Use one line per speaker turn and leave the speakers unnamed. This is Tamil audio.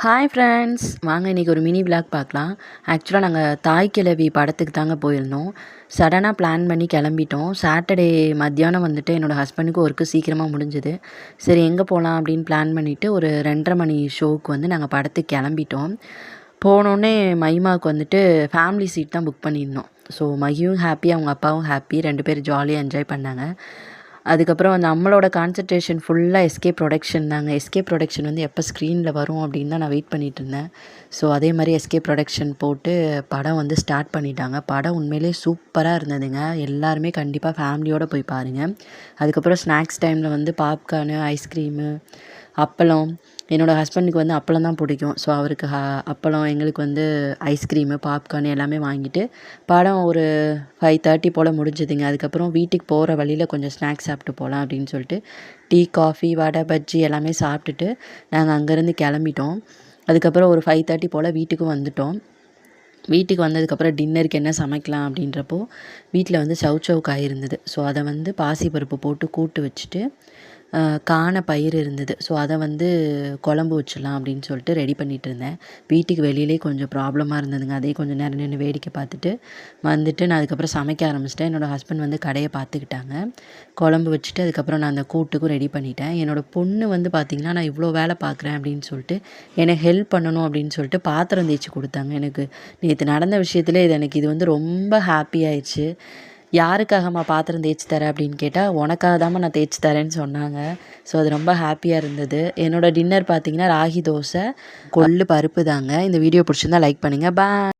ஹாய் ஃப்ரெண்ட்ஸ், வாங்க இன்றைக்கி ஒரு மினி விளாக் பார்க்கலாம். ஆக்சுவலாக நாங்கள் தாய் கிழவி படத்துக்கு தாங்க போயிருந்தோம். சடனாக பிளான் பண்ணி கிளம்பிட்டோம். சாட்டர்டே மத்தியானம் வந்துட்டு என்னோடய ஹஸ்பண்டுக்கு ஒர்க்கு சீக்கிரமாக முடிஞ்சுது. சரி எங்கே போகலாம் அப்படின்னு பிளான் பண்ணிவிட்டு ஒரு 2:30 மணி ஷோவுக்கு வந்து நாங்கள் படத்துக்கு கிளம்பிட்டோம். போனோடனே மகிமாவுக்கு வந்துட்டு ஃபேமிலி சீட் தான் புக் பண்ணியிருந்தோம். ஸோ மகியும் ஹாப்பி, அவங்க அப்பாவும் ஹாப்பி, 2 பேரும் ஜாலியாக என்ஜாய் பண்ணாங்க. அதுக்கப்புறம் நம்மளோட கான்சன்ட்ரேஷன் ஃபுல்லாக எஸ்கே ப்ரொடக்ஷன் தாங்க. எஸ்கே ப்ரொடக்ஷன் வந்து எப்போ ஸ்க்ரீனில் வரும் அப்படின்னு தான் நான் வெயிட் பண்ணிகிட்ருந்தேன். ஸோ அதே மாதிரி எஸ்கே ப்ரொடக்ஷன் போட்டு படம் வந்து ஸ்டார்ட் பண்ணிட்டாங்க. படம் உண்மையிலேயே சூப்பராக இருந்ததுங்க. எல்லாருமே கண்டிப்பாக ஃபேமிலியோடு போய் பாருங்கள். அதுக்கப்புறம் ஸ்நாக்ஸ் டைமில் வந்து பாப்கார்னு, ஐஸ்கிரீமு, அப்பளம். என்னோடய ஹஸ்பண்டுக்கு வந்து அப்பளம் தான் பிடிக்கும். ஸோ அவருக்கு அப்பளம், எங்களுக்கு வந்து ஐஸ்கிரீமு, பாப்கார்ன் எல்லாமே வாங்கிட்டு படம் ஒரு 5:30 போல் முடிஞ்சுதுங்க. அதுக்கப்புறம் வீட்டுக்கு போகிற வழியில் கொஞ்சம் ஸ்நாக்ஸ் சாப்பிட்டு போகலாம் அப்படின்னு சொல்லிட்டு டீ, காஃபி, வடை, பஜ்ஜி எல்லாமே சாப்பிட்டுட்டு நாங்கள் அங்கேருந்து கிளம்பிட்டோம். அதுக்கப்புறம் ஒரு 5:30 போல் வீட்டுக்கும் வந்துட்டோம். வீட்டுக்கு வந்ததுக்கப்புறம் டின்னருக்கு என்ன சமைக்கலாம் அப்படின்றப்போ வீட்டில் வந்து சௌசௌ காய் இருந்தது. ஸோ அதை வந்து பாசிப்பருப்பு போட்டு கூட்டு வச்சுட்டு காண பயிர் இருந்தது. ஸோ அதை வந்து குழம்பு வச்சிடலாம் அப்படின்னு சொல்லிட்டு ரெடி பண்ணிகிட்டு இருந்தேன். வீட்டுக்கு வெளியிலே கொஞ்சம் ப்ராப்ளமாக இருந்ததுங்க. அதையும் கொஞ்சம் நேரம் நின்று வேடிக்கை பார்த்துட்டு வந்துட்டு நான் அதுக்கப்புறம் சமைக்க ஆரம்பிச்சிட்டேன். என்னோடய ஹஸ்பண்ட் வந்து கடையை பார்த்துக்கிட்டாங்க. குழம்பு வச்சுட்டு அதுக்கப்புறம் நான் அந்த கூட்டுக்கும் ரெடி பண்ணிட்டேன். என்னோடய பொண்ணு வந்து பார்த்திங்கன்னா, நான் இவ்வளோ வேலை பார்க்குறேன் அப்படின்னு சொல்லிட்டு எனக்கு ஹெல்ப் பண்ணணும் அப்படின்னு சொல்லிட்டு பாத்திரம் தேய்ச்சி கொடுத்தாங்க. எனக்கு நேற்று நடந்த விஷயத்தில் இது வந்து ரொம்ப ஹாப்பி ஆயிடுச்சு. யாருக்காகம்மா பாத்திரம் தேய்ச்சி தரேன் அப்படின்னு கேட்டால், உனக்காக தாம்மா நான் தேய்ச்சி தரேன்னு சொன்னாங்க. ஸோ அது ரொம்ப ஹாப்பியாக இருந்தது. என்னோடய டின்னர் பார்த்திங்கன்னா ராகி தோசை, கொள்ளு பருப்பு தாங்க. இந்த வீடியோ பிடிச்சிருந்தா லைக் பண்ணுங்கள். பாய்.